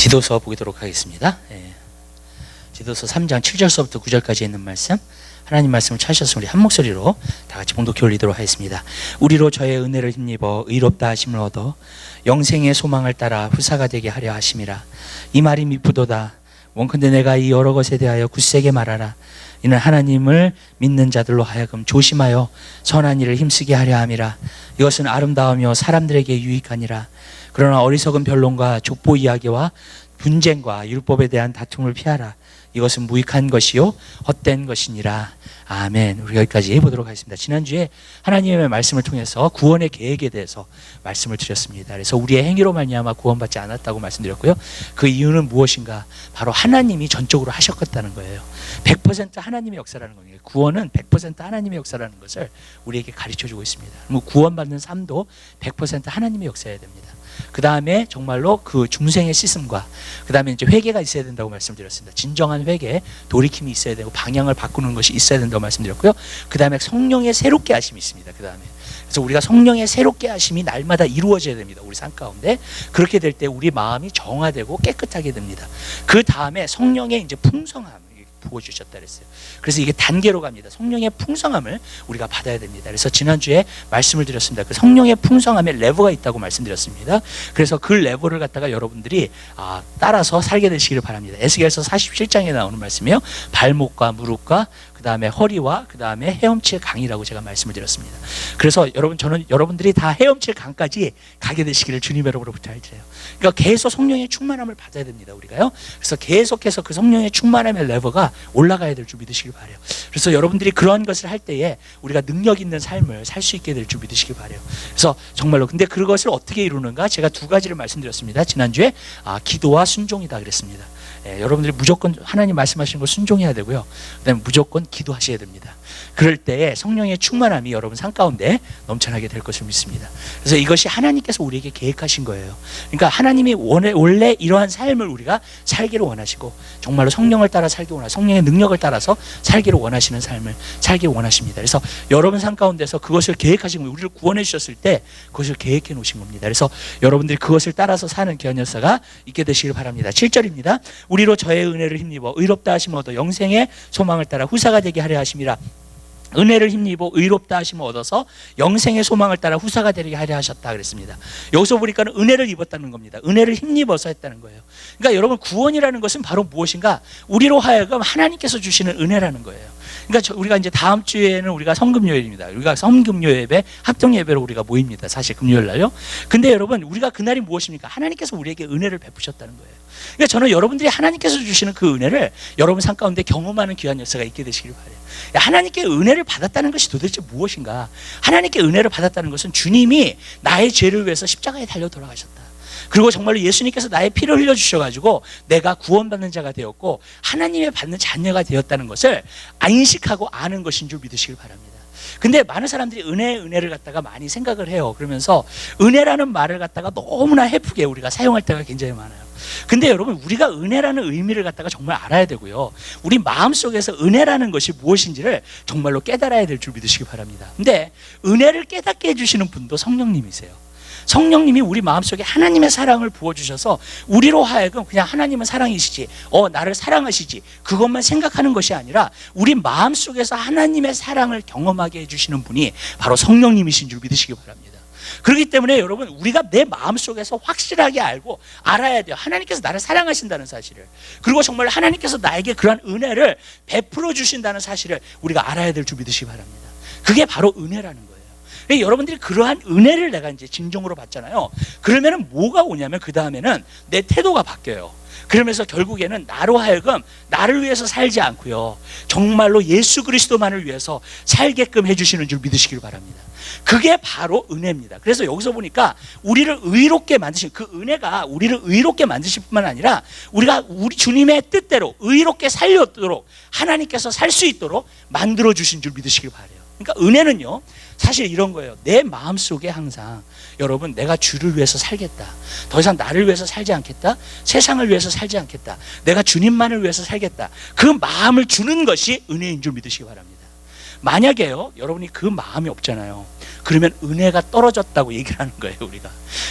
디도서 보도록 하겠습니다. 디도서 3장 7절서부터 9절까지 있는 말씀, 하나님 말씀을 찾으셔서 우리 한 목소리로 다 같이 봉독해 올리도록 하겠습니다. 우리로 저의 은혜를 힘입어 의롭다 하심을 얻어 영생의 소망을 따라 후사가 되게 하려 하심이라. 이 말이 미쁘도다. 원컨대 내가 이 여러 것에 대하여 굳세게 말하라. 이는 하나님을 믿는 자들로 하여금 조심하여 선한 일을 힘쓰게 하려 함이라. 이것은 아름다우며 사람들에게 유익하니라. 그러나 어리석은 변론과 족보 이야기와 분쟁과 율법에 대한 다툼을 피하라. 이것은 무익한 것이요 헛된 것이니라. 아멘. 우리 여기까지 해보도록 하겠습니다. 지난주에 하나님의 말씀을 통해서 구원의 계획에 대해서 말씀을 드렸습니다. 그래서 우리의 행위로 말미암아 구원받지 않았다고 말씀드렸고요. 그 이유는 무엇인가? 바로 하나님이 전적으로 하셨다는 거예요. 100% 하나님의 역사라는 겁니다. 구원은 100% 하나님의 역사라는 것을 우리에게 가르쳐주고 있습니다. 구원받는 삶도 100% 하나님의 역사여야 됩니다. 그 다음에 정말로 그 중생의 씻음과 그 다음에 이제 회개가 있어야 된다고 말씀드렸습니다. 진정한 회개, 돌이킴이 있어야 되고 방향을 바꾸는 것이 있어야 된다고 말씀드렸고요. 그 다음에 성령의 새롭게 하심이 있습니다. 그 다음에 그래서 우리가 성령의 새롭게 하심이 날마다 이루어져야 됩니다. 우리 삶 가운데 그렇게 될 때 우리 마음이 정화되고 깨끗하게 됩니다. 그 다음에 성령의 이제 풍성함 부어주셨다 그랬어요. 그래서 이게 단계로 갑니다. 성령의 풍성함을 우리가 받아야 됩니다. 그래서 지난주에 말씀을 드렸습니다. 그 성령의 풍성함에 레버가 있다고 말씀드렸습니다. 그래서 그 레버를 갖다가 여러분들이 따라서 살게 되시기를 바랍니다. 에스겔서 47장에 나오는 말씀이에요. 발목과 무릎과 그 다음에 허리와 그 다음에 헤엄칠 강이라고 제가 말씀을 드렸습니다. 그래서 저는 여러분들이 다 헤엄칠 강까지 가게 되시기를 주님의 이름으로 부탁드려요. 그러니까 계속 성령의 충만함을 받아야 됩니다. 우리가요. 그래서 계속해서 그 성령의 충만함의 레버가 올라가야 될 줄 믿으시길 바라요. 그래서 여러분들이 그런 것을 할 때에 우리가 능력 있는 삶을 살 수 있게 될 줄 믿으시길 바라요. 그래서 정말로 근데 그것을 어떻게 이루는가? 제가 두 가지를 말씀드렸습니다. 지난주에 기도와 순종이다 그랬습니다. 여러분들이 무조건 하나님 말씀하시는 거 순종해야 되고요. 그다음에 무조건 기도하셔야 됩니다. 그럴 때에 성령의 충만함이 여러분 삶 가운데 넘쳐나게 될 것을 믿습니다. 그래서 이것이 하나님께서 우리에게 계획하신 거예요. 그러니까 하나님이 원래 이러한 삶을 우리가 살기를 원하시고 정말로 성령을 따라 살기 원하시고 성령의 능력을 따라서 살기를 원하시는 삶을 살기를 원하십니다. 그래서 여러분 삶 가운데서 그것을 계획하신 거예요. 우리를 구원해 주셨을 때 그것을 계획해 놓으신 겁니다. 그래서 여러분들이 그것을 따라서 사는 귀한 역사가 있게 되시길 바랍니다. 7절입니다. 우리로 저의 은혜를 힘입어 의롭다 하심을 얻어 영생의 소망을 따라 후사가 되게 하려 하심이라. 은혜를 힘입어 의롭다 하심을 얻어서 영생의 소망을 따라 후사가 되게 하려 하셨다 그랬습니다. 여기서 보니까 은혜를 입었다는 겁니다. 은혜를 힘입어서 했다는 거예요. 그러니까 여러분 구원이라는 것은 바로 무엇인가? 우리로 하여금 하나님께서 주시는 은혜라는 거예요. 그러니까 우리가 이제 다음 주에는 우리가 성금요일입니다. 우리가 성금요 예배, 합동 예배로 우리가 모입니다. 사실 금요일 날요. 근데 여러분 우리가 그날이 무엇입니까? 하나님께서 우리에게 은혜를 베푸셨다는 거예요. 그러니까 저는 여러분들이 하나님께서 주시는 그 은혜를 여러분 삶 가운데 경험하는 귀한 역사가 있게 되시길 바라요. 하나님께 은혜를 받았다는 것이 도대체 무엇인가? 하나님께 은혜를 받았다는 것은 주님이 나의 죄를 위해서 십자가에 달려 돌아가셨다. 그리고 정말로 예수님께서 나의 피를 흘려주셔가지고 내가 구원받는 자가 되었고 하나님의 받는 자녀가 되었다는 것을 인식하고 아는 것인 줄 믿으시길 바랍니다. 근데 많은 사람들이 은혜를 갖다가 많이 생각을 해요. 그러면서 은혜라는 말을 갖다가 너무나 해프게 우리가 사용할 때가 굉장히 많아요. 근데 여러분 우리가 은혜라는 의미를 갖다가 정말 알아야 되고요. 우리 마음속에서 은혜라는 것이 무엇인지를 정말로 깨달아야 될 줄 믿으시기 바랍니다. 근데 은혜를 깨닫게 해주시는 분도 성령님이세요. 성령님이 우리 마음속에 하나님의 사랑을 부어주셔서 우리로 하여금 그냥 하나님은 사랑이시지 나를 사랑하시지 그것만 생각하는 것이 아니라 우리 마음속에서 하나님의 사랑을 경험하게 해주시는 분이 바로 성령님이신 줄 믿으시기 바랍니다. 그렇기 때문에 여러분 우리가 내 마음속에서 확실하게 알고 알아야 돼요. 하나님께서 나를 사랑하신다는 사실을, 그리고 정말 하나님께서 나에게 그러한 은혜를 베풀어 주신다는 사실을 우리가 알아야 될 줄 믿으시기 바랍니다. 그게 바로 은혜라는 거예요. 그러니까 여러분들이 그러한 은혜를 내가 이제 진정으로 받잖아요. 그러면은 뭐가 오냐면 그 다음에는 내 태도가 바뀌어요. 그러면서 결국에는 나로 하여금 나를 위해서 살지 않고요, 정말로 예수 그리스도만을 위해서 살게끔 해주시는 줄 믿으시길 바랍니다. 그게 바로 은혜입니다. 그래서 여기서 보니까 우리를 의롭게 만드신 그 은혜가 우리를 의롭게 만드실 뿐만 아니라 우리가 우리 주님의 뜻대로 의롭게 살려도록 하나님께서 살 수 있도록 만들어 주신 줄 믿으시길 바라요. 그러니까 은혜는요 사실 이런 거예요. 내 마음속에 항상 여러분 내가 주를 위해서 살겠다, 더 이상 나를 위해서 살지 않겠다, 세상을 위해서 살지 않겠다, 내가 주님만을 위해서 살겠다, 그 마음을 주는 것이 은혜인 줄 믿으시기 바랍니다. 만약에요, 여러분이 그 마음이 없잖아요. 그러면 은혜가 떨어졌다고 얘기를 하는 거예요, 우리가.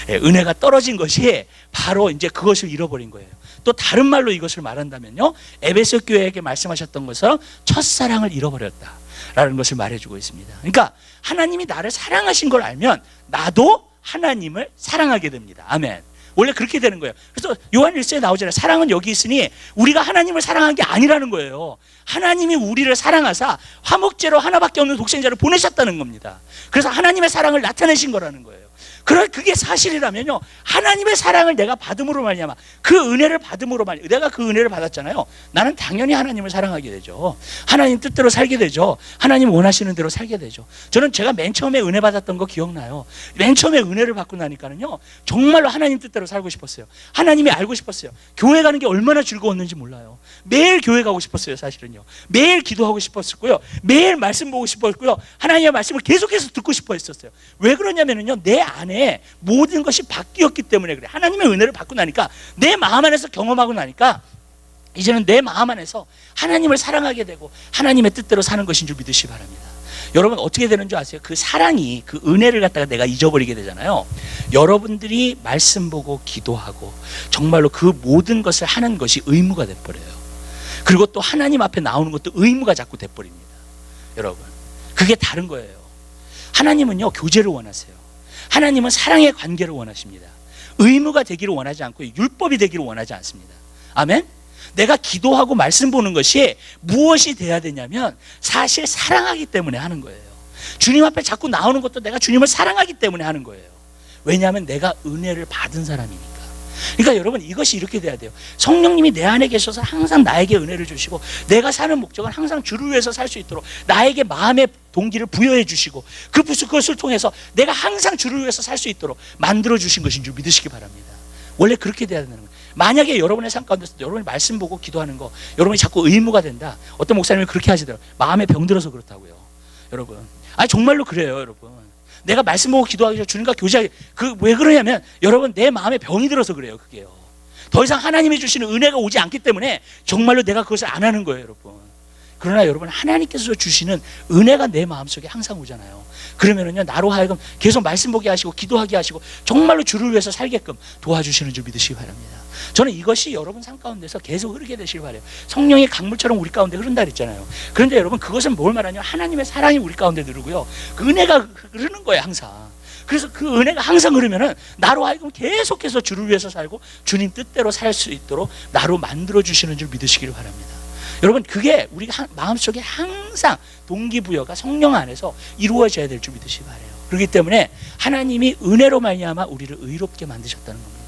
예, 은혜가 떨어진 것이 바로 이제 그것을 잃어버린 거예요. 또 다른 말로 이것을 말한다면요, 에베소 교회에게 말씀하셨던 것처럼 첫사랑을 잃어버렸다라는 것을 말해주고 있습니다. 그러니까 하나님이 나를 사랑하신 걸 알면 나도 하나님을 사랑하게 됩니다. 아멘. 원래 그렇게 되는 거예요. 그래서 요한 1서에 나오잖아요. 사랑은 여기 있으니 우리가 하나님을 사랑한 게 아니라는 거예요. 하나님이 우리를 사랑하사 화목제로 하나밖에 없는 독생자를 보내셨다는 겁니다. 그래서 하나님의 사랑을 나타내신 거라는 거예요. 그게 사실이라면요, 하나님의 사랑을 내가 받음으로 말미암아, 그 은혜를 받음으로 말미암아, 내가 그 은혜를 받았잖아요. 나는 당연히 하나님을 사랑하게 되죠. 하나님 뜻대로 살게 되죠. 하나님 원하시는 대로 살게 되죠. 저는 제가 맨 처음에 은혜 받았던 거 기억나요. 맨 처음에 은혜를 받고 나니까는요, 정말로 하나님 뜻대로 살고 싶었어요. 하나님이 알고 싶었어요. 교회 가는 게 얼마나 즐거웠는지 몰라요. 매일 교회 가고 싶었어요. 사실은요, 매일 기도하고 싶었고요, 매일 말씀 보고 싶었고요, 하나님의 말씀을 계속해서 듣고 싶어 했었어요. 왜 그러냐면요, 내 안에 모든 것이 바뀌었기 때문에 그래. 하나님의 은혜를 받고 나니까, 내 마음 안에서 경험하고 나니까 이제는 내 마음 안에서 하나님을 사랑하게 되고 하나님의 뜻대로 사는 것인 줄 믿으시기 바랍니다. 여러분 어떻게 되는 줄 아세요? 그 사랑이, 그 은혜를 갖다가 내가 잊어버리게 되잖아요. 여러분들이 말씀 보고 기도하고 정말로 그 모든 것을 하는 것이 의무가 돼버려요. 그리고 또 하나님 앞에 나오는 것도 의무가 자꾸 돼버립니다. 여러분, 그게 다른 거예요. 하나님은요, 교제를 원하세요. 하나님은 사랑의 관계를 원하십니다. 의무가 되기를 원하지 않고 율법이 되기를 원하지 않습니다. 아멘? 내가 기도하고 말씀 보는 것이 무엇이 돼야 되냐면 사실 사랑하기 때문에 하는 거예요. 주님 앞에 자꾸 나오는 것도 내가 주님을 사랑하기 때문에 하는 거예요. 왜냐하면 내가 은혜를 받은 사람이니까. 그러니까 여러분, 이것이 이렇게 돼야 돼요. 성령님이 내 안에 계셔서 항상 나에게 은혜를 주시고, 내가 사는 목적은 항상 주를 위해서 살 수 있도록 나에게 마음의 동기를 부여해 주시고, 그것을 통해서 내가 항상 주를 위해서 살 수 있도록 만들어 주신 것인 줄 믿으시기 바랍니다. 원래 그렇게 돼야 되는 거예요. 만약에 여러분의 삶 가운데서 여러분이 말씀 보고 기도하는 거 여러분이 자꾸 의무가 된다. 어떤 목사님이 그렇게 하시더라고요. 마음에 병 들어서 그렇다고요. 여러분, 아니 정말로 그래요. 여러분, 내가 말씀 보고 기도하기 전에 주님과 교제하기, 왜 그러냐면 여러분, 내 마음에 병이 들어서 그래요. 그게요, 더 이상 하나님이 주시는 은혜가 오지 않기 때문에 정말로 내가 그것을 안 하는 거예요. 여러분, 그러나 여러분, 하나님께서 주시는 은혜가 내 마음속에 항상 오잖아요. 그러면은요, 나로 하여금 계속 말씀 보게 하시고 기도하게 하시고 정말로 주를 위해서 살게끔 도와주시는 줄 믿으시기 바랍니다. 저는 이것이 여러분 삶 가운데서 계속 흐르게 되시길 바라요. 성령의 강물처럼 우리 가운데 흐른다 그랬잖아요. 그런데 여러분, 그것은 뭘 말하냐면 하나님의 사랑이 우리 가운데 흐르고요, 그 은혜가 흐르는 거예요, 항상. 그래서 그 은혜가 항상 흐르면은 나로 하여금 계속해서 주를 위해서 살고 주님 뜻대로 살 수 있도록 나로 만들어 주시는 줄 믿으시기를 바랍니다. 여러분, 그게 우리가 마음속에 항상 동기부여가 성령 안에서 이루어져야 될 줄 믿으시기 바라요. 그렇기 때문에 하나님이 은혜로 말미암아 우리를 의롭게 만드셨다는 겁니다.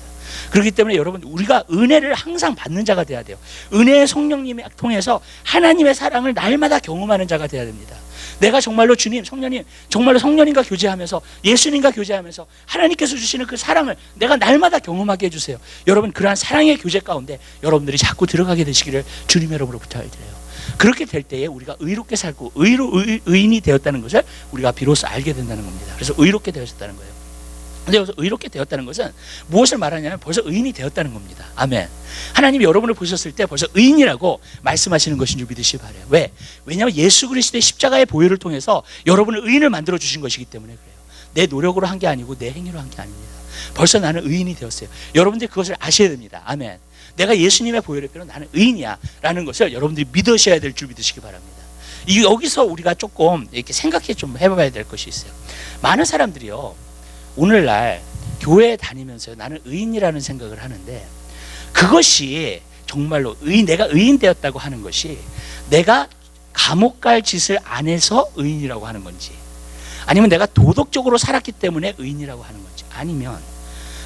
그렇기 때문에 여러분, 우리가 은혜를 항상 받는 자가 돼야 돼요. 은혜의 성령님을 통해서 하나님의 사랑을 날마다 경험하는 자가 돼야 됩니다. 내가 정말로 주님, 성령님, 정말로 성령님과 교제하면서, 예수님과 교제하면서 하나님께서 주시는 그 사랑을 내가 날마다 경험하게 해주세요. 여러분, 그러한 사랑의 교제 가운데 여러분들이 자꾸 들어가게 되시기를 주님 여러분으로 부탁드려요. 그렇게 될 때에 우리가 의롭게 살고 의인이 되었다는 것을 우리가 비로소 알게 된다는 겁니다. 그래서 의롭게 되었다는 거예요. 근데 여기서 의롭게 되었다는 것은 무엇을 말하냐면 벌써 의인이 되었다는 겁니다. 아멘. 하나님이 여러분을 보셨을 때 벌써 의인이라고 말씀하시는 것인 줄 믿으시기 바라요. 왜? 왜냐하면 예수 그리스도의 십자가의 보혈을 통해서 여러분을 의인을 만들어 주신 것이기 때문에 그래요. 내 노력으로 한 게 아니고 내 행위로 한 게 아닙니다. 벌써 나는 의인이 되었어요. 여러분들이 그것을 아셔야 됩니다. 아멘. 내가 예수님의 보혈의 피로 나는 의인이야 라는 것을 여러분들이 믿으셔야 될 줄 믿으시기 바랍니다. 여기서 우리가 조금 이렇게 생각해 좀 해봐야 될 것이 있어요. 많은 사람들이요, 오늘날 교회에 다니면서 나는 의인이라는 생각을 하는데, 그것이 정말로 내가 의인 되었다고 하는 것이 내가 감옥 갈 짓을 안 해서 의인이라고 하는 건지, 아니면 내가 도덕적으로 살았기 때문에 의인이라고 하는 건지, 아니면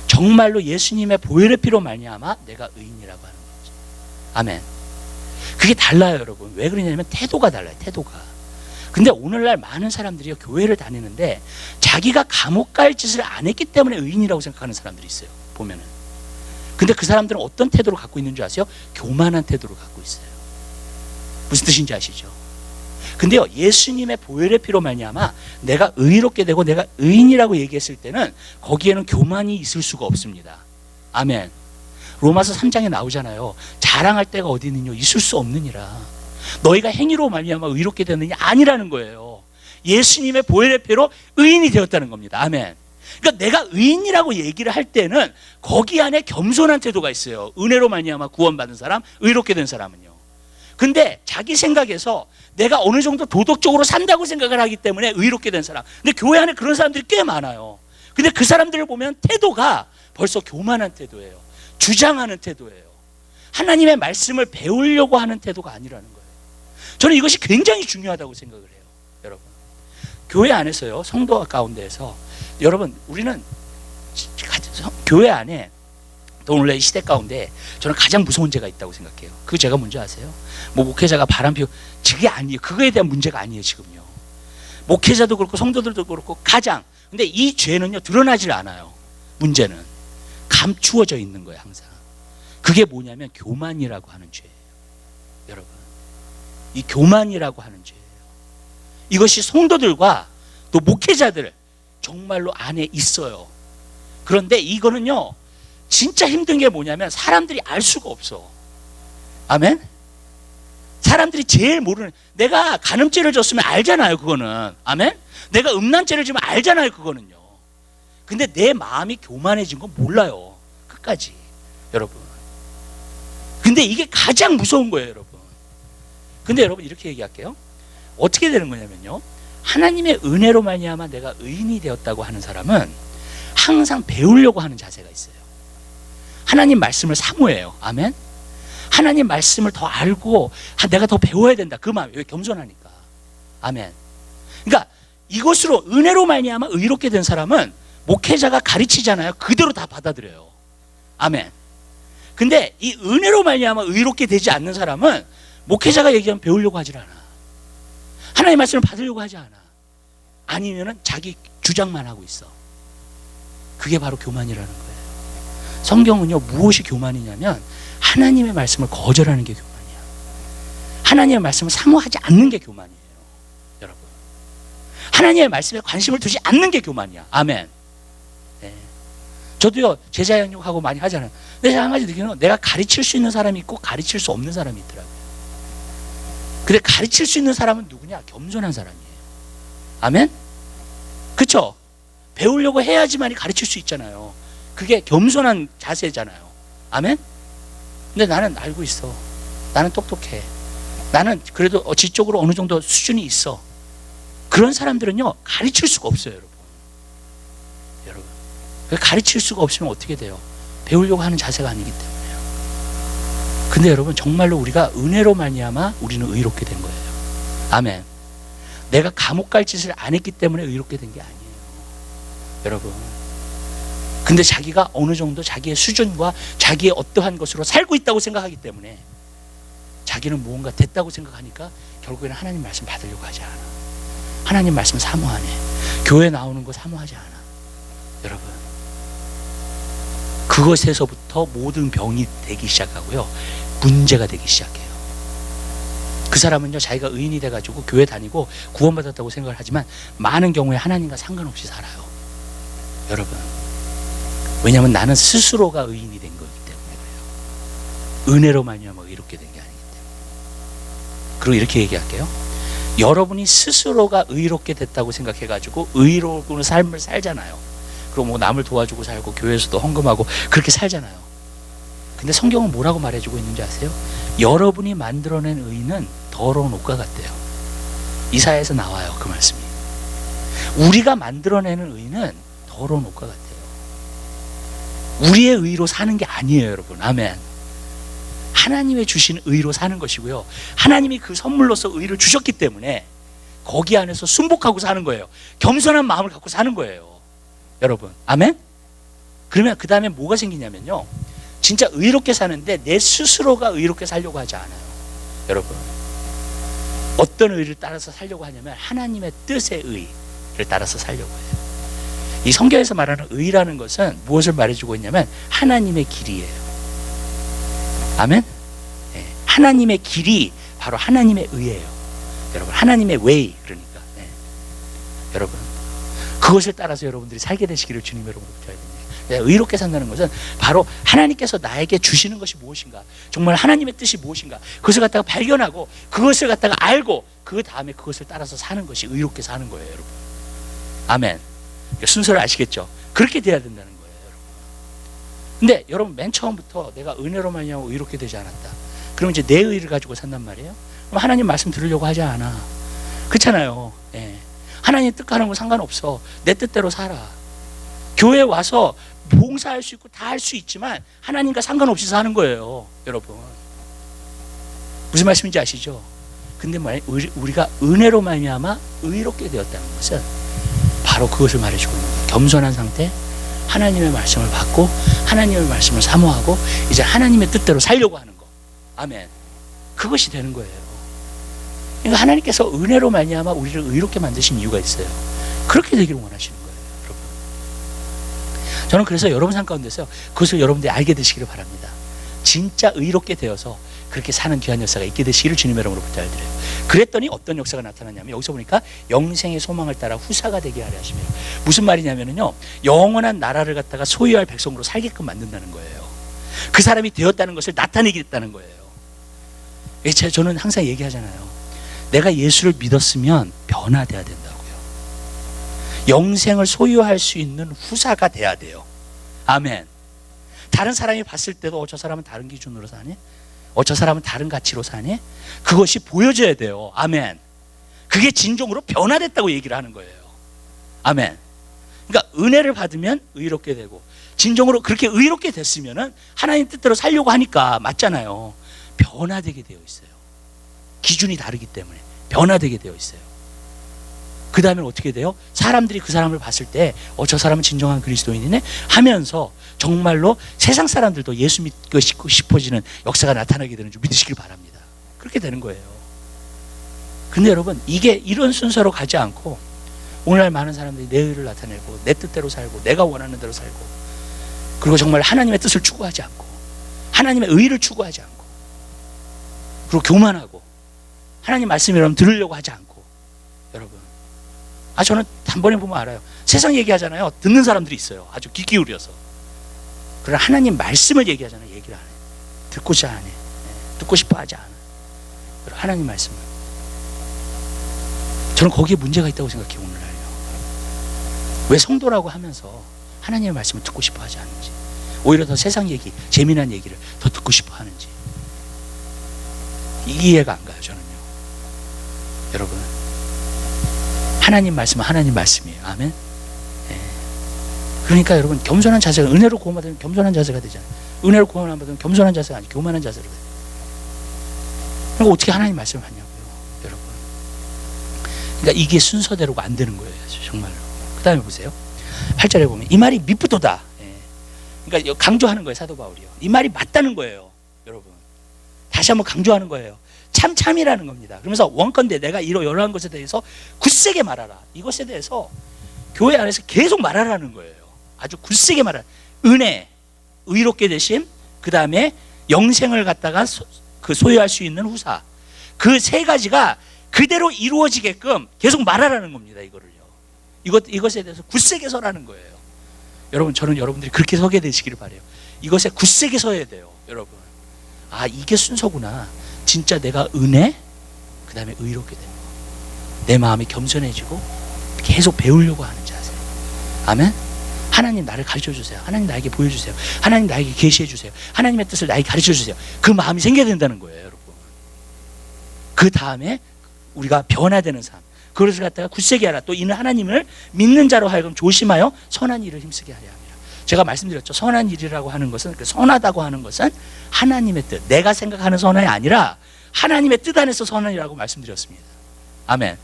정말로 예수님의 보혈의 피로 말미암아 내가 의인이라고 하는 건지. 아멘. 그게 달라요, 여러분. 왜 그러냐면 태도가 달라요, 태도가. 근데 오늘날 많은 사람들이 교회를 다니는데 자기가 감옥 갈 짓을 안 했기 때문에 의인이라고 생각하는 사람들이 있어요, 보면은. 근데 그 사람들은 어떤 태도를 갖고 있는 줄 아세요? 교만한 태도를 갖고 있어요. 무슨 뜻인지 아시죠? 근데요, 예수님의 보혈의 피로 말미암아 내가 의롭게 되고 내가 의인이라고 얘기했을 때는 거기에는 교만이 있을 수가 없습니다. 아멘. 로마서 3장에 나오잖아요. 자랑할 데가 어디 있느냐, 있을 수 없느니라. 너희가 행위로 말미암아 의롭게 되느냐, 아니라는 거예요. 예수님의 보혈의 피로 의인이 되었다는 겁니다. 아멘. 그러니까 내가 의인이라고 얘기를 할 때는 거기 안에 겸손한 태도가 있어요. 은혜로 말미암아 구원받은 사람, 의롭게 된 사람은요. 근데 자기 생각에서 내가 어느 정도 도덕적으로 산다고 생각을 하기 때문에 의롭게 된 사람. 근데 교회 안에 그런 사람들이 꽤 많아요. 근데 그 사람들을 보면 태도가 벌써 교만한 태도예요. 주장하는 태도예요. 하나님의 말씀을 배우려고 하는 태도가 아니라는 거예요. 저는 이것이 굉장히 중요하다고 생각을 해요. 여러분, 교회 안에서요, 성도 가운데에서 여러분, 우리는 교회 안에 오늘 이 시대 가운데 저는 가장 무서운 죄가 있다고 생각해요. 그 죄가 뭔지 아세요? 뭐 목회자가 바람피우, 그게 아니에요. 그거에 대한 문제가 아니에요. 지금요, 목회자도 그렇고 성도들도 그렇고 가장, 근데 이 죄는요 드러나질 않아요. 문제는 감추어져 있는 거예요. 항상. 그게 뭐냐면 교만이라고 하는 죄예요. 여러분, 이 교만이라고 하는 죄예요. 이것이 성도들과 또 목회자들 정말로 안에 있어요. 그런데 이거는요 진짜 힘든 게 뭐냐면 사람들이 알 수가 없어. 아멘? 사람들이 제일 모르는, 내가 간음죄를 졌으면 알잖아요. 그거는. 아멘? 내가 음란죄를 지면 알잖아요. 그거는요. 근데 내 마음이 교만해진 건 몰라요. 끝까지. 여러분. 근데 이게 가장 무서운 거예요. 여러분. 근데 여러분 이렇게 얘기할게요. 어떻게 되는 거냐면요, 하나님의 은혜로 말미암아 내가 의인이 되었다고 하는 사람은 항상 배우려고 하는 자세가 있어요. 하나님 말씀을 사모해요. 아멘? 하나님 말씀을 더 알고 내가 더 배워야 된다. 그 마음이, 왜? 겸손하니까. 아멘. 그러니까 이것으로 은혜로 말미암아 의롭게 된 사람은 목회자가 가르치잖아요. 그대로 다 받아들여요. 아멘. 근데 이 은혜로 말미암아 의롭게 되지 않는 사람은 목회자가 얘기하면 배우려고 하질 않아. 하나님 말씀을 받으려고 하지 않아. 아니면은 자기 주장만 하고 있어. 그게 바로 교만이라는 거예요. 성경은요 무엇이 교만이냐면 하나님의 말씀을 거절하는 게 교만이야. 하나님의 말씀을 사모하지 않는 게 교만이에요. 여러분, 하나님의 말씀에 관심을 두지 않는 게 교만이야. 아멘. 네. 저도요 제자 양육하고 많이 하잖아요. 근데 제가 한 가지 느끼는 건, 내가 가르칠 수 있는 사람이 있고 가르칠 수 없는 사람이 있더라고요. 근데 가르칠 수 있는 사람은 누구냐? 겸손한 사람이에요. 아멘? 그쵸? 배우려고 해야지만이 가르칠 수 있잖아요. 그게 겸손한 자세잖아요. 아멘? 근데 나는 알고 있어. 나는 똑똑해. 나는 그래도 지적으로 어느 정도 수준이 있어. 그런 사람들은요 가르칠 수가 없어요. 여러분, 가르칠 수가 없으면 어떻게 돼요? 배우려고 하는 자세가 아니기 때문에요. 근데 여러분, 정말로 우리가 은혜로 말미암아 우리는 의롭게 된 거예요. 아멘. 내가 감옥 갈 짓을 안 했기 때문에 의롭게 된 게 아니에요. 여러분, 근데 자기가 어느 정도 자기의 수준과 자기의 어떠한 것으로 살고 있다고 생각하기 때문에, 자기는 무언가 됐다고 생각하니까 결국에는 하나님 말씀 받으려고 하지 않아. 하나님 말씀 사모하네. 교회 나오는 거 사모하지 않아. 여러분, 그것에서부터 모든 병이 되기 시작하고요, 문제가 되기 시작해요. 그 사람은요 자기가 의인이 돼가지고 교회 다니고 구원받았다고 생각을 하지만 많은 경우에 하나님과 상관없이 살아요. 여러분, 왜냐하면 나는 스스로가 의인이 된 거기 때문에 그래요. 은혜로 말미암아 의롭게 된 게 아니기 때문에. 그리고 이렇게 얘기할게요. 여러분이 스스로가 의롭게 됐다고 생각해가지고 의로운 삶을 살잖아요. 그리고 뭐 남을 도와주고 살고 교회에서도 헌금하고 그렇게 살잖아요. 근데 성경은 뭐라고 말해주고 있는지 아세요? 여러분이 만들어낸 의는 더러운 옷과 같대요. 이사야에서 나와요, 그 말씀이. 우리가 만들어내는 의는 더러운 옷과 같아요. 우리의 의로 사는 게 아니에요, 여러분. 아멘. 하나님의 주신 의로 사는 것이고요, 하나님이 그 선물로서 의를 주셨기 때문에 거기 안에서 순복하고 사는 거예요. 겸손한 마음을 갖고 사는 거예요, 여러분. 아멘. 그러면 그 다음에 뭐가 생기냐면요, 진짜 의롭게 사는데 내 스스로가 의롭게 살려고 하지 않아요. 여러분, 어떤 의를 따라서 살려고 하냐면 하나님의 뜻의 의를 따라서 살려고 해요. 이 성경에서 말하는 의라는 것은 무엇을 말해주고 있냐면 하나님의 길이에요. 아멘? 네. 하나님의 길이 바로 하나님의 의예요. 여러분, 하나님의 way, 그러니까. 네. 여러분, 그것을 따라서 여러분들이 살게 되시기를 주님 여러분 부탁드립니다. 내가 의롭게 산다는 것은 바로 하나님께서 나에게 주시는 것이 무엇인가, 정말 하나님의 뜻이 무엇인가, 그것을 갖다가 발견하고 그것을 갖다가 알고 그 다음에 그것을 따라서 사는 것이 의롭게 사는 거예요, 여러분. 아멘. 순서를 아시겠죠? 그렇게 돼야 된다는 거예요, 여러분. 근데 여러분, 맨 처음부터 내가 은혜로 말미암아 의롭게 되지 않았다, 그럼 이제 내 의를 가지고 산단 말이에요. 그럼 하나님 말씀 들으려고 하지 않아. 그렇잖아요. 예. 하나님 뜻하는 건 상관없어. 내 뜻대로 살아. 교회에 와서 봉사할 수 있고 다 할 수 있지만 하나님과 상관없이 사는 거예요, 여러분. 무슨 말씀인지 아시죠? 근데 우리가 은혜로 말미암아 의롭게 되었다는 것은 바로 그것을 말해주고 있는 거예요. 겸손한 상태, 하나님의 말씀을 받고 하나님의 말씀을 사모하고 이제 하나님의 뜻대로 살려고 하는 거. 아멘. 그것이 되는 거예요. 그러니까 하나님께서 은혜로 말미암아 우리를 의롭게 만드신 이유가 있어요. 그렇게 되기를 원하시는 거예요, 여러분. 저는 그래서 여러분 삶 가운데서 그것을 여러분들이 알게 되시기를 바랍니다. 진짜 의롭게 되어서 그렇게 사는 귀한 역사가 있게 되시기를 주님의 이름으로 부탁드려요. 그랬더니 어떤 역사가 나타나냐면, 여기서 보니까 영생의 소망을 따라 후사가 되게 하려 하시며, 무슨 말이냐면요, 영원한 나라를 갖다가 소유할 백성으로 살게끔 만든다는 거예요. 그 사람이 되었다는 것을 나타내겠다는 거예요. 저는 항상 얘기하잖아요. 내가 예수를 믿었으면 변화돼야 된다고요. 영생을 소유할 수 있는 후사가 돼야 돼요. 아멘. 다른 사람이 봤을 때도 저 사람은 다른 기준으로 사니? 저 사람은 다른 가치로 사니? 그것이 보여져야 돼요. 아멘. 그게 진정으로 변화됐다고 얘기를 하는 거예요. 아멘. 그러니까 은혜를 받으면 의롭게 되고, 진정으로 그렇게 의롭게 됐으면은 하나님 뜻대로 살려고 하니까 맞잖아요. 변화되게 되어 있어요. 기준이 다르기 때문에 변화되게 되어 있어요. 그 다음에 어떻게 돼요? 사람들이 그 사람을 봤을 때 저 사람은 진정한 그리스도인이네 하면서 정말로 세상 사람들도 예수 믿고 싶어지는 역사가 나타나게 되는 줄 믿으시길 바랍니다. 그렇게 되는 거예요. 근데 여러분, 이게 이런 순서로 가지 않고 오늘날 많은 사람들이 내 의를 나타내고 내 뜻대로 살고 내가 원하는 대로 살고, 그리고 정말 하나님의 뜻을 추구하지 않고 하나님의 의를 추구하지 않고, 그리고 교만하고 하나님 말씀이라면 들으려고 하지 않고, 여러분, 저는 단번에 보면 알아요. 세상 얘기하잖아요. 듣는 사람들이 있어요. 아주 귀 기울여서. 그러나 하나님 말씀을 얘기하잖아요. 얘기를 안 해. 듣고자 안 해. 듣고 싶어 하지 않아. 하나님 말씀을. 저는 거기에 문제가 있다고 생각해요, 오늘날요. 왜 성도라고 하면서 하나님의 말씀을 듣고 싶어 하지 않는지, 오히려 더 세상 얘기, 재미난 얘기를 더 듣고 싶어 하는지 이해가 안 가요, 저는요. 여러분, 하나님 말씀은 하나님 말씀이에요. 아멘. 네. 그러니까 여러분, 겸손한 자세가, 은혜로 구원받으면 겸손한 자세가 되잖아요. 은혜로 구원받으면 겸손한 자세가 아니고 교만한 자세로 돼요. 그러니까 어떻게 하나님 말씀을 하냐고요, 여러분. 그러니까 이게 순서대로가 안 되는 거예요, 정말로. 그 다음에 보세요. 8절에 보면 이 말이 미쁘도다. 예. 그러니까 강조하는 거예요, 사도 바울이요. 이 말이 맞다는 거예요, 여러분. 다시 한번 강조하는 거예요. 참이라는 겁니다. 그러면서 원컨대 내가 이러한 것에 대해서 굳세게 말하라. 이것에 대해서 교회 안에서 계속 말하라는 거예요. 아주 굳세게 말하라. 은혜, 의롭게 되심, 그 다음에 영생을 갖다가 소유할 수 있는 후사, 그 세 가지가 그대로 이루어지게끔 계속 말하라는 겁니다. 이것에 대해서 굳세게 서라는 거예요. 여러분, 저는 여러분들이 그렇게 서게 되시기를 바라요. 이것에 굳세게 서야 돼요, 여러분. 이게 순서구나. 진짜 내가 은혜, 그 다음에 의롭게 되는 거. 내 마음이 겸손해지고 계속 배우려고 하는 자세. 아멘. 하나님 나를 가르쳐 주세요. 하나님 나에게 보여주세요. 하나님 나에게 계시해 주세요. 하나님의 뜻을 나에게 가르쳐 주세요. 그 마음이 생겨야 된다는 거예요, 여러분. 그 다음에 우리가 변화되는 삶, 그것을 갖다가 굳세게 하라. 또 이는 하나님을 믿는 자로 하여금 조심하여 선한 일을 힘쓰게 하려 합니다. 제가 말씀드렸죠. 선한 일이라고 하는 것은, 선하다고 하는 것은 하나님의 뜻, 내가 생각하는 선함이 아니라 하나님의 뜻 안에서 선한이라고 말씀드렸습니다. 아멘.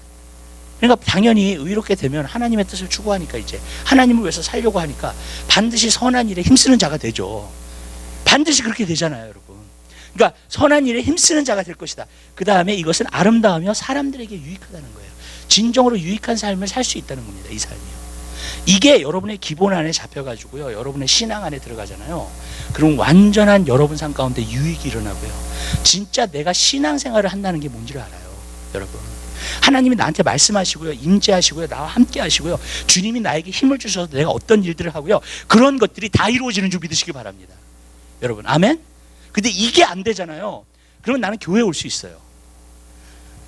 그러니까 당연히 의롭게 되면 하나님의 뜻을 추구하니까, 이제 하나님을 위해서 살려고 하니까 반드시 선한 일에 힘쓰는 자가 되죠. 반드시 그렇게 되잖아요, 여러분. 그러니까 선한 일에 힘쓰는 자가 될 것이다. 그 다음에 이것은 아름다우며 사람들에게 유익하다는 거예요. 진정으로 유익한 삶을 살 수 있다는 겁니다, 이 삶이요. 이게 여러분의 기본 안에 잡혀가지고요, 여러분의 신앙 안에 들어가잖아요. 그럼 완전한 여러분 삶 가운데 유익이 일어나고요. 진짜 내가 신앙생활을 한다는 게 뭔지를 알아요, 여러분. 하나님이 나한테 말씀하시고요, 임재하시고요, 나와 함께 하시고요, 주님이 나에게 힘을 주셔서 내가 어떤 일들을 하고요, 그런 것들이 다 이루어지는 줄 믿으시기 바랍니다. 여러분, 아멘? 근데 이게 안 되잖아요. 그러면 나는 교회에 올 수 있어요.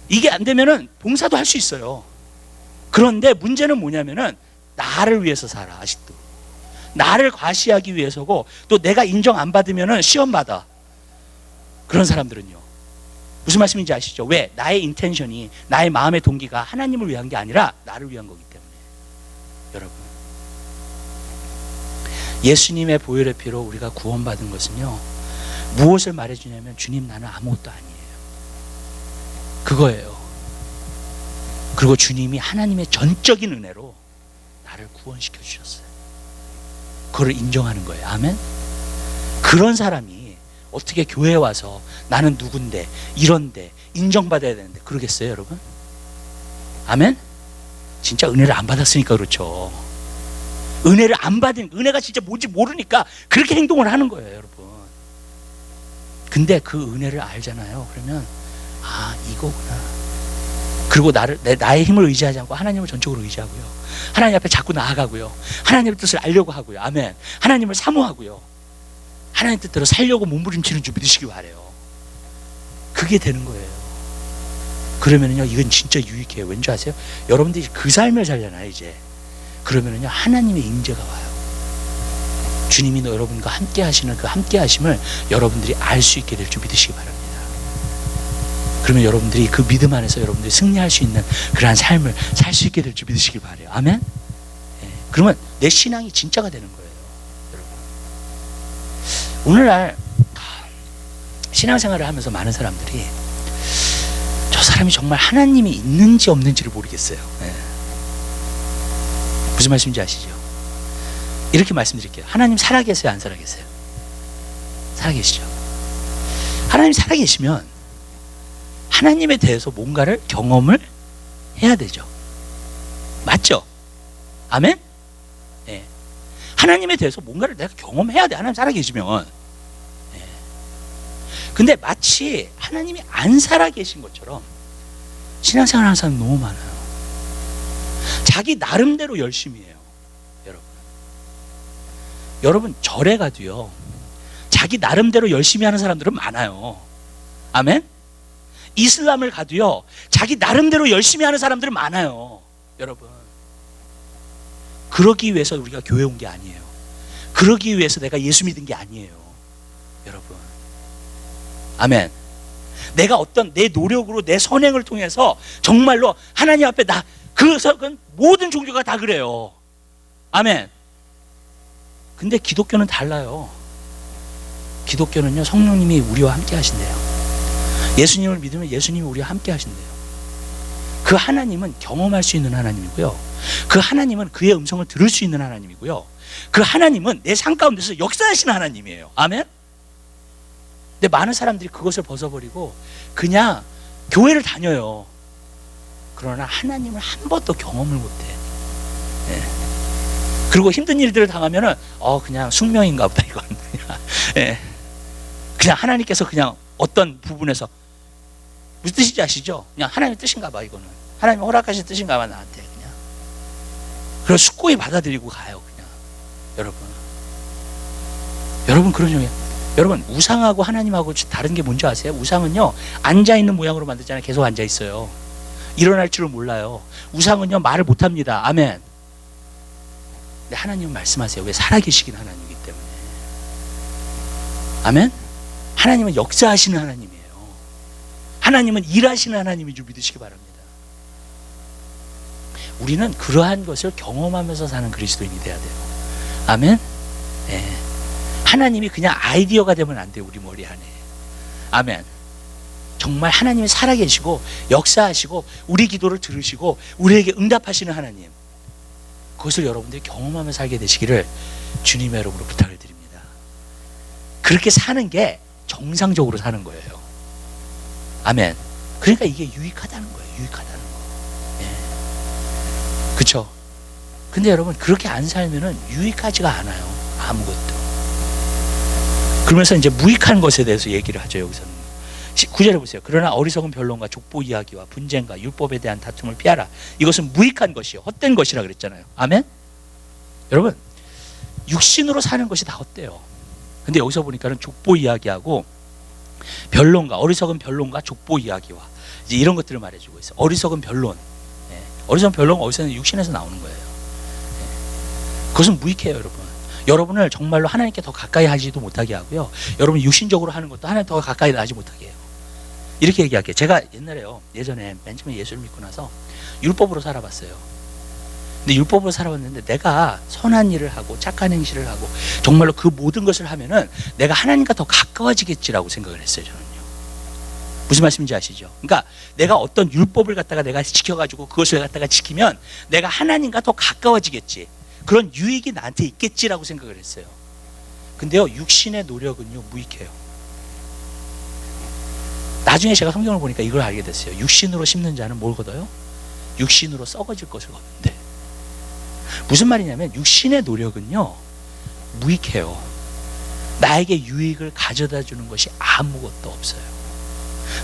이게 안 되면은 봉사도 할 수 있어요. 그런데 문제는 뭐냐면은 나를 위해서 살아. 아직도 나를 과시하기 위해서고, 또 내가 인정 안 받으면은 시험 받아. 그런 사람들은요, 무슨 말씀인지 아시죠? 왜? 나의 인텐션이, 나의 마음의 동기가 하나님을 위한 게 아니라 나를 위한 거기 때문에. 여러분, 예수님의 보혈의 피로 우리가 구원받은 것은요, 무엇을 말해주냐면 주님, 나는 아무것도 아니에요. 그거예요. 그리고 주님이 하나님의 전적인 은혜로 나를 구원시켜 주셨어요. 그걸 인정하는 거예요. 아멘? 그런 사람이 어떻게 교회에 와서 나는 누군데, 이런데, 인정받아야 되는데 그러겠어요, 여러분? 아멘? 진짜 은혜를 안 받았으니까 그렇죠. 은혜를 안 받은, 은혜가 진짜 뭔지 모르니까 그렇게 행동을 하는 거예요, 여러분. 근데 그 은혜를 알잖아요. 그러면 아, 이거구나. 그리고 나의 힘을 의지하지 않고 하나님을 전적으로 의지하고요, 하나님 앞에 자꾸 나아가고요, 하나님의 뜻을 알려고 하고요, 아멘, 하나님을 사모하고요, 하나님 뜻대로 살려고 몸부림치는 줄 믿으시기 바래요. 그게 되는 거예요. 그러면은요, 이건 진짜 유익해요. 왠지 아세요? 여러분들이 그 삶을 살잖아요, 이제. 그러면은요, 하나님의 임재가 와요. 주님이 여러분과 함께 하시는 그 함께 하심을 여러분들이 알 수 있게 될 줄 믿으시기 바랍니다. 그러면 여러분들이 그 믿음 안에서 여러분들이 승리할 수 있는 그러한 삶을 살 수 있게 될 줄 믿으시기 바라요. 아멘? 예. 그러면 내 신앙이 진짜가 되는 거예요, 여러분. 오늘날 신앙생활을 하면서 많은 사람들이 저 사람이 정말 하나님이 있는지 없는지를 모르겠어요. 예. 무슨 말씀인지 아시죠? 이렇게 말씀드릴게요. 하나님 살아계세요, 안 살아계세요? 살아계시죠? 하나님 살아계시면 하나님에 대해서 뭔가를 경험을 해야 되죠. 맞죠? 아멘? 예. 하나님에 대해서 뭔가를 내가 경험해야 돼, 하나님 살아계시면. 예. 근데 마치 하나님이 안 살아계신 것처럼 신앙생활 하는 사람 너무 많아요. 자기 나름대로 열심히 해요, 여러분. 여러분, 절에 가도요, 자기 나름대로 열심히 하는 사람들은 많아요. 아멘? 이슬람을 가도요, 자기 나름대로 열심히 하는 사람들은 많아요, 여러분. 그러기 위해서 우리가 교회 온 게 아니에요. 그러기 위해서 내가 예수 믿은 게 아니에요, 여러분. 아멘. 내가 어떤 내 노력으로, 내 선행을 통해서 정말로 하나님 앞에 그 모든 종교가 다 그래요. 아멘. 근데 기독교는 달라요. 기독교는요, 성령님이 우리와 함께 하신대요. 예수님을 믿으면 예수님이 우리와 함께 하신대요. 그 하나님은 경험할 수 있는 하나님이고요, 그 하나님은 그의 음성을 들을 수 있는 하나님이고요, 그 하나님은 내 삶 가운데서 역사하시는 하나님이에요. 아멘? 근데 많은 사람들이 그것을 벗어버리고 그냥 교회를 다녀요. 그러나 하나님을 한 번도 경험을 못해. 예. 그리고 힘든 일들을 당하면은 그냥 숙명인가 보다, 이건. 예. 그냥 하나님께서 그냥 어떤 부분에서 무슨 뜻인지 아시죠? 그냥 하나님의 뜻인가 봐, 이거는. 하나님이 허락하신 뜻인가 봐, 나한테. 그냥. 그래서 숙고히 받아들이고 가요, 그냥. 여러분 그런 종이에요. 여러분, 우상하고 하나님하고 다른 게 뭔지 아세요? 우상은요, 앉아있는 모양으로 만들잖아요. 계속 앉아있어요. 일어날 줄을 몰라요. 우상은요, 말을 못합니다. 아멘. 근데 하나님은 말씀하세요. 왜? 살아계시긴 하나님이기 때문에. 아멘? 하나님은 역사하시는 하나님이에요. 하나님은 일하시는 하나님인 줄 믿으시기 바랍니다. 우리는 그러한 것을 경험하면서 사는 그리스도인이 돼야 돼요. 아멘? 네. 하나님이 그냥 아이디어가 되면 안 돼요, 우리 머리 안에. 아멘. 정말 하나님이 살아계시고 역사하시고 우리 기도를 들으시고 우리에게 응답하시는 하나님, 그것을 여러분들이 경험하며 살게 되시기를 주님의 이름으로 부탁을 드립니다. 그렇게 사는 게 정상적으로 사는 거예요. 아멘. 그러니까 이게 유익하다는 거예요. 유익하다는 거. 예. 그쵸? 근데 여러분, 그렇게 안 살면은 유익하지가 않아요, 아무것도. 그러면서 이제 무익한 것에 대해서 얘기를 하죠, 여기서는. 구절에 보세요. 그러나 어리석은 변론과 족보 이야기와 분쟁과 율법에 대한 다툼을 피하라. 이것은 무익한 것이요 헛된 것이라 그랬잖아요. 아멘. 여러분, 육신으로 사는 것이 다 헛돼요. 근데 여기서 보니까는 족보 이야기하고 변론과 어리석은 변론과 족보 이야기와 이제 이런 것들을 말해주고 있어요. 어리석은 변론. 어리석은 변론은 어디서는 육신에서 나오는 거예요. 그것은 무익해요, 여러분. 여러분을 정말로 하나님께 더 가까이 하지도 못하게 하고요. 여러분 육신적으로 하는 것도 하나님 더 가까이 나지 못하게 해요. 이렇게 얘기할게요. 제가 예전에 맨 처음에 예수를 믿고 나서 율법으로 살아봤어요. 근데 율법으로 살아봤는데 내가 선한 일을 하고 착한 행실을 하고 정말로 그 모든 것을 하면은 내가 하나님과 더 가까워지겠지라고 생각을 했어요, 저는요. 무슨 말씀인지 아시죠? 그러니까 내가 어떤 율법을 갖다가 내가 지켜가지고 그것을 갖다가 지키면 내가 하나님과 더 가까워지겠지. 그런 유익이 나한테 있겠지라고 생각을 했어요. 근데요, 육신의 노력은요, 무익해요. 나중에 제가 성경을 보니까 이걸 알게 됐어요. 육신으로 심는 자는 뭘 거둬요? 육신으로 썩어질 것을 거둔대. 무슨 말이냐면 육신의 노력은요, 무익해요. 나에게 유익을 가져다 주는 것이 아무것도 없어요.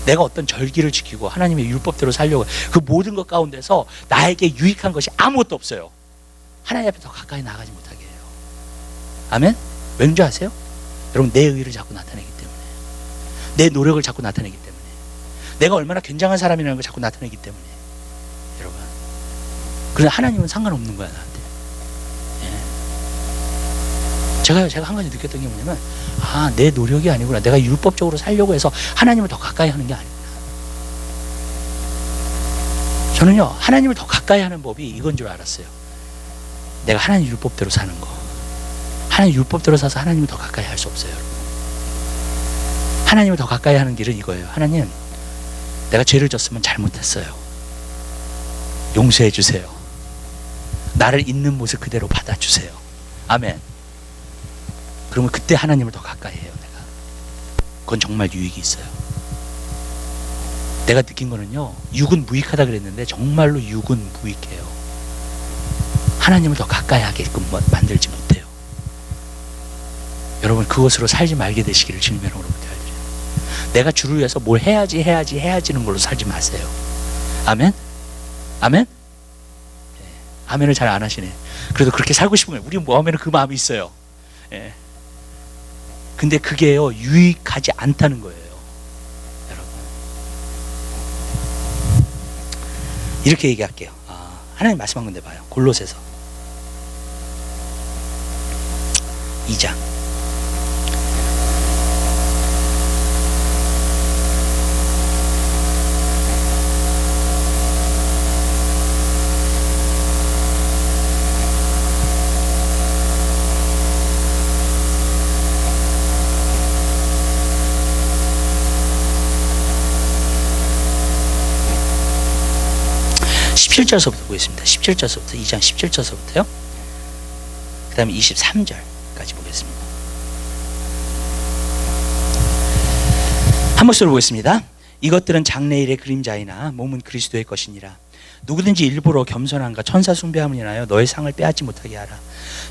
내가 어떤 절기를 지키고 하나님의 율법대로 살려고 그 모든 것 가운데서 나에게 유익한 것이 아무것도 없어요. 하나님 앞에 더 가까이 나가지 못하게 해요. 아멘? 왠지 아세요? 여러분, 내 의의를 자꾸 나타내기 때문에, 내 노력을 자꾸 나타내기 때문에, 내가 얼마나 굉장한 사람이라는 걸 자꾸 나타내기 때문에, 여러분. 그러나 하나님은 상관없는 거야, 나한테. 제가 한 가지 느꼈던 게 뭐냐면, 내 노력이 아니구나. 내가 율법적으로 살려고 해서 하나님을 더 가까이 하는 게 아니구나. 저는요, 하나님을 더 가까이 하는 법이 이건 줄 알았어요. 내가 하나님 율법대로 사는 거. 하나님 율법대로 사서 하나님을 더 가까이 할 수 없어요, 여러분. 하나님을 더 가까이 하는 길은 이거예요. 하나님, 내가 죄를 졌으면 잘못했어요. 용서해 주세요. 나를 있는 모습 그대로 받아주세요. 아멘. 그러면 그때 하나님을 더 가까이 해요, 내가. 그건 정말 유익이 있어요. 내가 느낀 거는요, 육은 무익하다 그랬는데 정말로 육은 무익해요. 하나님을 더 가까이 하게끔 만들지 못해요. 여러분, 그것으로 살지 말게 되시기를 주님의 이름으로 부탁드려요. 내가 주를 위해서 뭘 해야지는 걸로 살지 마세요. 아멘? 아멘? 네. 아멘을 잘 안 하시네. 그래도 그렇게 살고 싶은 거예요. 우리 마음에는 그 마음이 있어요. 네. 근데 그게요, 유익하지 않다는 거예요, 여러분. 이렇게 얘기할게요. 하나님 말씀한 건데 봐요. 골로새서 2장. (17절서부터) 보겠습니다. 17절서부터 2장 17절서부터요. 그 다음에 23절까지 보겠습니다. 한 목소리로 보겠습니다. 이것들은 장래일의 그림자이나 몸은 그리스도의 것이니라. 누구든지 일부러 겸손함과 천사 숭배함을 인하여 너의 상을 빼앗지 못하게 하라.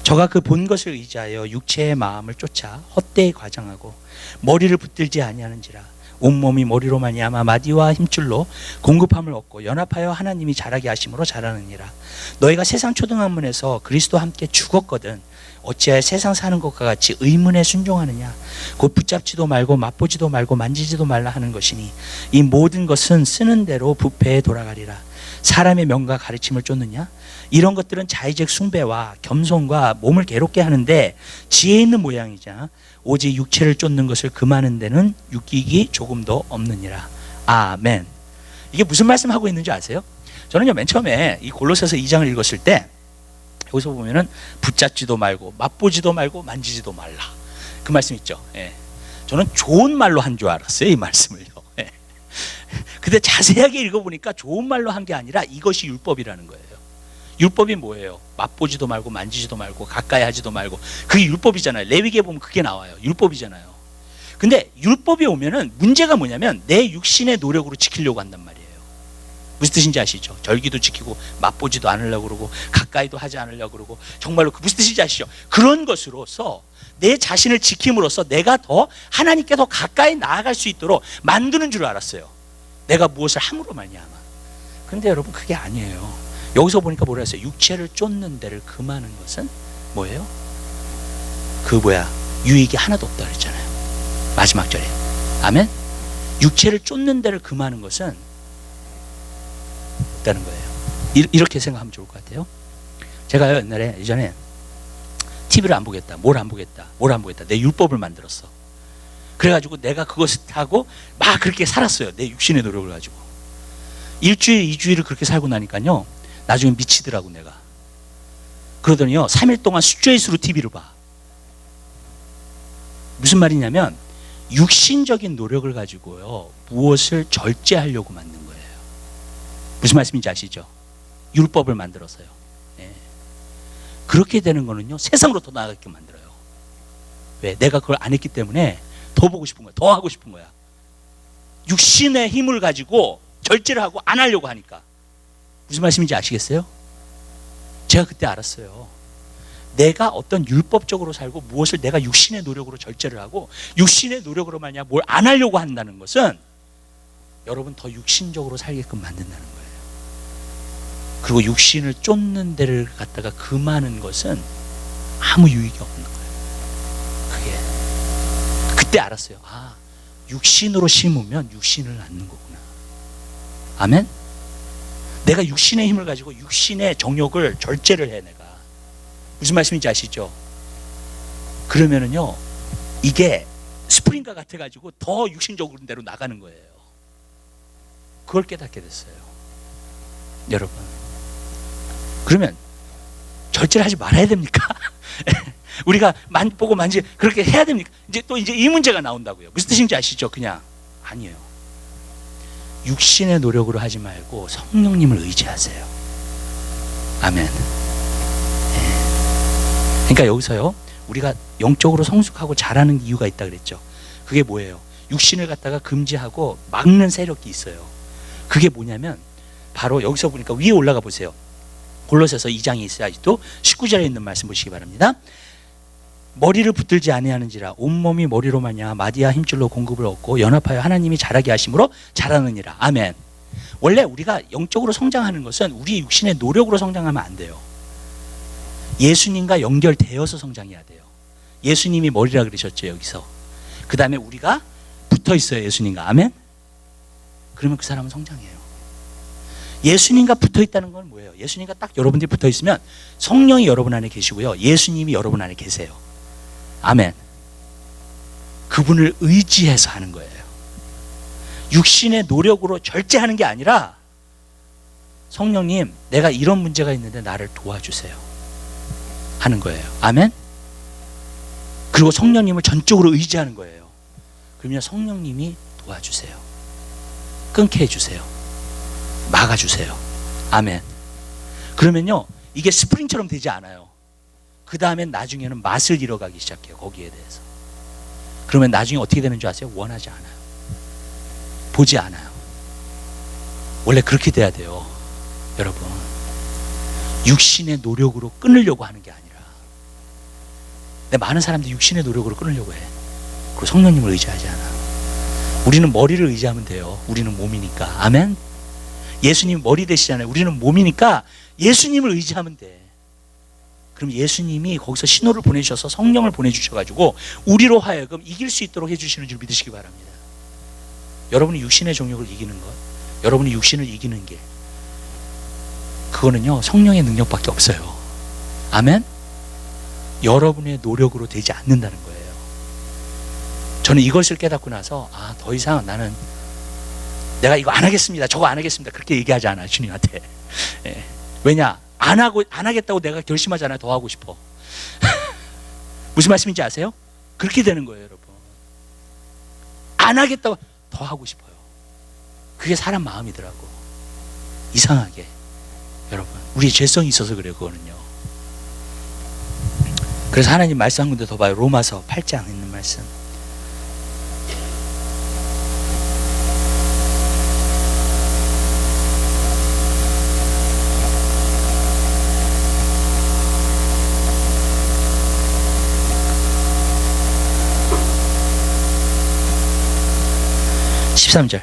저가 그 본 것을 의지하여 육체의 마음을 쫓아 헛되이 과장하고 머리를 붙들지 아니하는지라. 온몸이 머리로 말미암아 마디와 힘줄로 공급함을 얻고 연합하여 하나님이 자라게 하심으로 자라느니라. 너희가 세상 초등학문에서 그리스도와 함께 죽었거든 어찌하여 세상 사는 것과 같이 의문에 순종하느냐. 곧 붙잡지도 말고 맛보지도 말고 만지지도 말라 하는 것이니 이 모든 것은 쓰는 대로 부패에 돌아가리라. 사람의 명과 가르침을 쫓느냐. 이런 것들은 자의적 숭배와 겸손과 몸을 괴롭게 하는데 지혜 있는 모양이자 오직 육체를 쫓는 것을 금하는 데는 육익이 조금도 없느니라. 아멘. 이게 무슨 말씀하고 있는지 아세요? 저는요, 맨 처음에 이 골로새서 2장을 읽었을 때 여기서 보면은 붙잡지도 말고 맛보지도 말고 만지지도 말라, 그 말씀 있죠. 예. 저는 좋은 말로 한 줄 알았어요, 이 말씀을요. 예. 근데 자세하게 읽어보니까 좋은 말로 한 게 아니라 이것이 율법이라는 거예요. 율법이 뭐예요? 맛보지도 말고 만지지도 말고 가까이 하지도 말고. 그게 율법이잖아요. 레위기에 보면 그게 나와요. 율법이잖아요. 근데 율법이 오면은 문제가 뭐냐면 내 육신의 노력으로 지키려고 한단 말이에요. 무슨 뜻인지 아시죠? 절기도 지키고 맛보지도 않으려고 그러고 가까이도 하지 않으려고 그러고 정말로 그 무슨 뜻인지 아시죠? 그런 것으로서 내 자신을 지킴으로써 내가 더 하나님께 더 가까이 나아갈 수 있도록 만드는 줄 알았어요. 내가 무엇을 함으로 말미암아. 근데 여러분 그게 아니에요. 여기서 보니까 뭐라 했어요? 육체를 쫓는 데를 금하는 것은 뭐예요? 유익이 하나도 없다 그랬잖아요. 마지막 절에. 아멘? 육체를 쫓는 데를 금하는 것은 없다는 거예요. 이렇게 생각하면 좋을 것 같아요. 제가요 예전에 TV를 안 보겠다, 뭘 안 보겠다 내 율법을 만들었어. 그래가지고 내가 그것을 타고 막 그렇게 살았어요. 내 육신의 노력을 가지고 1주일 2주일을 그렇게 살고 나니까요 나중에 미치더라고. 내가 그러더니요 3일 동안 스트레스로 TV를 봐. 무슨 말이냐면 육신적인 노력을 가지고요 무엇을 절제하려고 만든 거예요. 무슨 말씀인지 아시죠? 율법을 만들어서요. 예. 그렇게 되는 거는요 세상으로 더 나아가게 만들어요. 왜? 내가 그걸 안 했기 때문에 더 보고 싶은 거야. 더 하고 싶은 거야. 육신의 힘을 가지고 절제를 하고 안 하려고 하니까. 무슨 말씀인지 아시겠어요? 제가 그때 알았어요. 내가 어떤 율법적으로 살고 무엇을 내가 육신의 노력으로 절제를 하고 육신의 노력으로 만약 뭘 안 하려고 한다는 것은 여러분 더 육신적으로 살게끔 만든다는 거예요. 그리고 육신을 쫓는 데를 갖다가 금하는 것은 아무 유익이 없는 거예요. 그때 알았어요. 아, 육신으로 심으면 육신을 낳는 거구나. 아멘? 내가 육신의 힘을 가지고 육신의 정욕을 절제를 해. 내가 무슨 말씀인지 아시죠? 그러면은요 이게 스프링과 같아 가지고 더 육신적으로 대로 나가는 거예요. 그걸 깨닫게 됐어요. 여러분 그러면 절제를 하지 말아야 됩니까? 우리가 보고 만지 그렇게 해야 됩니까? 이제 이 문제가 나온다고요. 무슨 뜻인지 아시죠? 그냥 아니에요. 육신의 노력으로 하지 말고 성령님을 의지하세요. 아멘. 그러니까 여기서요 우리가 영적으로 성숙하고 잘하는 이유가 있다 그랬죠. 그게 뭐예요? 육신을 갖다가 금지하고 막는 세력이 있어요. 그게 뭐냐면 바로 여기서 보니까 위에 올라가 보세요. 골로새서 2장에 있어요. 아직도 19절에 있는 말씀 보시기 바랍니다. 머리를 붙들지 아니하는지라 온몸이 머리로 마냐 마디와 힘줄로 공급을 얻고 연합하여 하나님이 자라게 하심으로 자라느니라. 아멘. 원래 우리가 영적으로 성장하는 것은 우리 육신의 노력으로 성장하면 안 돼요. 예수님과 연결되어서 성장해야 돼요. 예수님이 머리라 그러셨죠. 여기서 그 다음에 우리가 붙어 있어요. 예수님과. 아멘. 그러면 그 사람은 성장해요. 예수님과 붙어 있다는 건 뭐예요? 예수님과 딱 여러분들이 붙어 있으면 성령이 여러분 안에 계시고요 예수님이 여러분 안에 계세요. 아멘. 그분을 의지해서 하는 거예요. 육신의 노력으로 절제하는 게 아니라 성령님 내가 이런 문제가 있는데 나를 도와주세요 하는 거예요. 아멘. 그리고 성령님을 전적으로 의지하는 거예요. 그러면 성령님이 도와주세요. 끊게 해주세요. 막아주세요. 아멘. 그러면요 이게 스프링처럼 되지 않아요. 그 다음엔 나중에는 맛을 잃어가기 시작해요. 거기에 대해서. 그러면 나중에 어떻게 되는 줄 아세요? 원하지 않아요. 보지 않아요. 원래 그렇게 돼야 돼요. 여러분 육신의 노력으로 끊으려고 하는 게 아니라. 근데 많은 사람들이 육신의 노력으로 끊으려고 해. 그리고 성령님을 의지하지 않아. 우리는 머리를 의지하면 돼요. 우리는 몸이니까. 아멘. 예수님이 머리 되시잖아요. 우리는 몸이니까 예수님을 의지하면 돼. 그럼 예수님이 거기서 신호를 보내주셔서 성령을 보내주셔가지고 우리로 하여금 이길 수 있도록 해주시는 줄 믿으시기 바랍니다. 여러분이 육신의 정욕을 이기는 것, 여러분이 육신을 이기는 게 그거는요 성령의 능력밖에 없어요. 아멘. 여러분의 노력으로 되지 않는다는 거예요. 저는 이것을 깨닫고 나서 더 이상 나는 내가 이거 안 하겠습니다. 저거 안 하겠습니다. 그렇게 얘기하지 않아요. 주님한테. 예. 왜냐? 안 하겠다고 내가 결심하잖아요. 더 하고 싶어. 무슨 말씀인지 아세요? 그렇게 되는 거예요, 여러분. 안 하겠다고 더 하고 싶어요. 그게 사람 마음이더라고. 이상하게. 여러분, 우리의 죄성이 있어서 그래요, 그거는요. 그래서 하나님 말씀 한 군데 더 봐요. 로마서 8장 있는 말씀. 13절.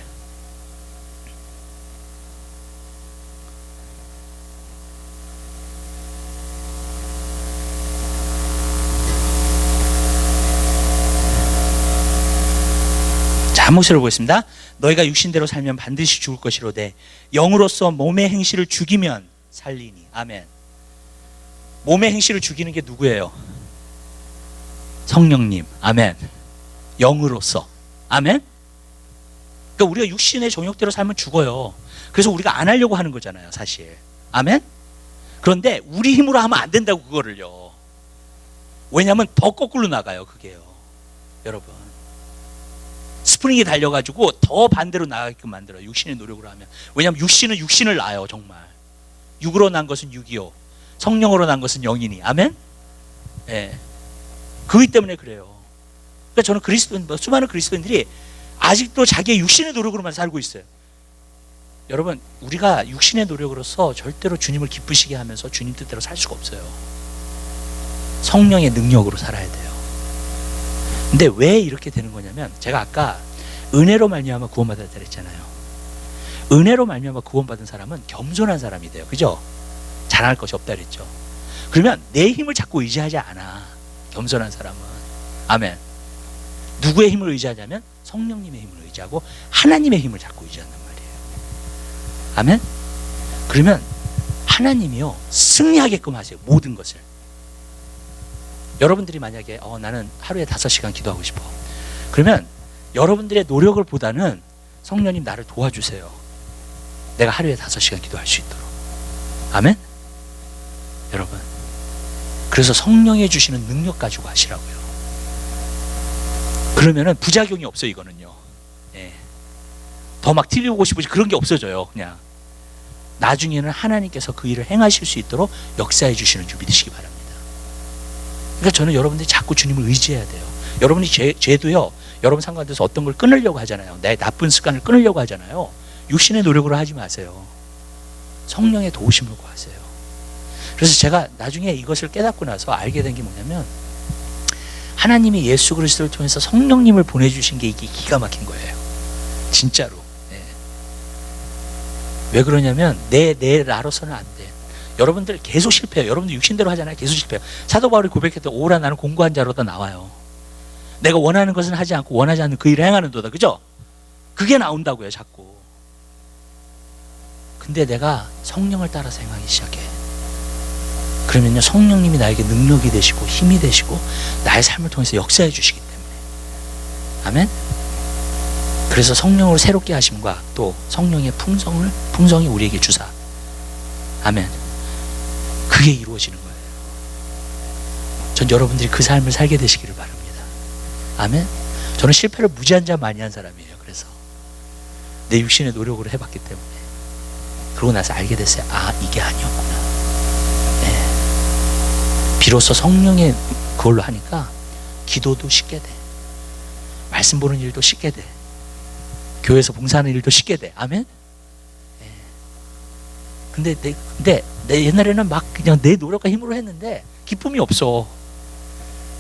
한 목소리로 보겠습니다. 너희가 육신대로 살면 반드시 죽을 것이로되 영으로서 몸의 행실을 죽이면 살리니. 아멘. 몸의 행실을 죽이는 게 누구예요? 성령님. 아멘. 영으로서. 아멘. 그러니까 우리가 육신의 정욕대로 살면 죽어요. 그래서 우리가 안 하려고 하는 거잖아요, 사실. 아멘. 그런데 우리 힘으로 하면 안 된다고, 그거를요. 왜냐하면 더 거꾸로 나가요, 그게요. 여러분, 스프링이 달려가지고 더 반대로 나가게끔 만들어요, 육신의 노력으로 하면. 왜냐하면 육신은 육신을 낳아요. 정말 육으로 난 것은 육이요, 성령으로 난 것은 영이니. 아멘. 예. 그렇기 때문에 그래요. 그러니까 저는 그리스도인, 수많은 그리스도인들이 아직도 자기의 육신의 노력으로만 살고 있어요. 여러분, 우리가 육신의 노력으로서 절대로 주님을 기쁘시게 하면서 주님 뜻대로 살 수가 없어요. 성령의 능력으로 살아야 돼요. 근데 왜 이렇게 되는 거냐면, 제가 아까 은혜로 말미암아 구원받았다 그랬잖아요. 은혜로 말미암아 구원받은 사람은 겸손한 사람이 돼요. 그죠? 자랑할 것이 없다 그랬죠. 그러면 내 힘을 자꾸 의지하지 않아, 겸손한 사람은. 아멘. 누구의 힘을 의지하냐면 성령님의 힘을 의지하고 하나님의 힘을 자꾸 의지한단 말이에요. 아멘. 그러면 하나님이요, 승리하게끔 하세요, 모든 것을. 여러분들이 만약에 나는 하루에 5시간 기도하고 싶어, 그러면 여러분들의 노력을 보다는 성령님 나를 도와주세요, 내가 하루에 5시간 기도할 수 있도록. 아멘. 여러분, 그래서 성령이 주시는 능력 가지고 하시라고요. 그러면은 부작용이 없어요, 이거는요. 예. 더 막 틀리고 싶으시 그런 게 없어져요. 그냥 나중에는 하나님께서 그 일을 행하실 수 있도록 역사해 주시는 줄 믿으시기 바랍니다. 그러니까 저는 여러분들이 자꾸 주님을 의지해야 돼요. 여러분이 죄도요, 여러분 상관돼서 어떤 걸 끊으려고 하잖아요. 내 나쁜 습관을 끊으려고 하잖아요. 육신의 노력으로 하지 마세요. 성령의 도우심을 구하세요. 그래서 제가 나중에 이것을 깨닫고 나서 알게 된 게 뭐냐면, 하나님이 예수 그리스도를 통해서 성령님을 보내주신 게 이게 기가 막힌 거예요. 진짜로. 네. 왜 그러냐면 내 나로서는 안 돼. 여러분들 계속 실패해요. 여러분들 육신대로 하잖아요. 계속 실패해요. 사도 바울이 고백했던 오라 나는 공고한 자로다 나와요. 내가 원하는 것은 하지 않고 원하지 않는 그 일을 행하는도다. 그죠? 그게 나온다고요, 자꾸. 근데 내가 성령을 따라서 행하기 시작해. 그러면요, 성령님이 나에게 능력이 되시고 힘이 되시고 나의 삶을 통해서 역사해 주시기 때문에. 아멘. 그래서 성령으로 새롭게 하심과 또 성령의 풍성이 우리에게 주사. 아멘. 그게 이루어지는 거예요. 전 여러분들이 그 삶을 살게 되시기를 바랍니다. 아멘. 저는 실패를 무지한자 많이 한 사람이에요. 그래서 내 육신의 노력으로 해봤기 때문에. 그러고 나서 알게 됐어요. 아, 이게 아니었구나. 비로소 성령의 그걸로 하니까 기도도 쉽게 돼, 말씀 보는 일도 쉽게 돼, 교회에서 봉사하는 일도 쉽게 돼. 아멘. 근데 내 옛날에는 막 그냥 내 노력과 힘으로 했는데 기쁨이 없어.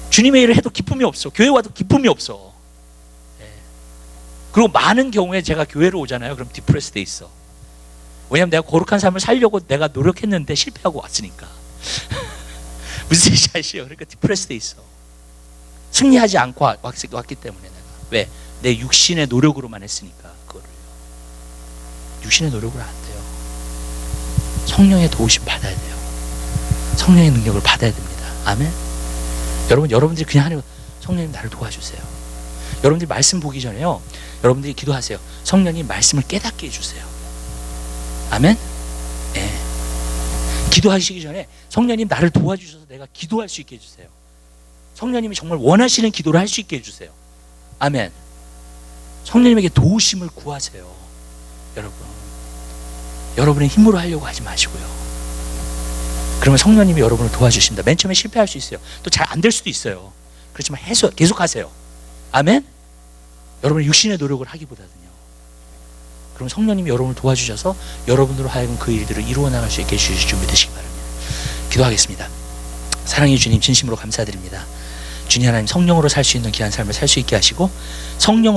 주님의 일을 해도 기쁨이 없어. 교회 와도 기쁨이 없어. 그리고 많은 경우에 제가 교회로 오잖아요. 그럼 디프레스 돼 있어. 왜냐면 내가 거룩한 삶을 살려고 내가 노력했는데 실패하고 왔으니까. 무슨 뜻인지 아시죠? 그러니까 디프레스 돼 있어. 승리하지 않고 왔기 때문에 내가. 왜? 내 육신의 노력으로만 했으니까. 그거를요. 육신의 노력으로 안 돼요. 성령의 도우심 받아야 돼요. 성령의 능력을 받아야 됩니다. 아멘. 여러분들이 그냥 하는 거, 성령님 나를 도와주세요. 여러분들이 말씀 보기 전에요, 여러분들이 기도하세요. 성령님 말씀을 깨닫게 해주세요. 아멘. 예. 기도하시기 전에 성령님 나를 도와주셔서 내가 기도할 수 있게 해주세요. 성령님이 정말 원하시는 기도를 할 수 있게 해주세요. 아멘. 성령님에게 도우심을 구하세요. 여러분의 힘으로 하려고 하지 마시고요. 그러면 성령님이 여러분을 도와주십니다. 맨 처음에 실패할 수 있어요. 또 잘 안 될 수도 있어요. 그렇지만 계속 하세요. 아멘. 여러분의 육신의 노력을 하기보다는요. 그럼 성령님이 여러분을 도와주셔서 여러분으로 하여금 그 일들을 이루어 나갈 수 있게 해주실 줄 믿으시기 바랍니다. 기도하겠습니다. 사랑의 주님, 진심으로 감사드립니다. 주님 하나님, 성령으로 살 수 있는 귀한 삶을 살 수 있게 하시고, 성령으로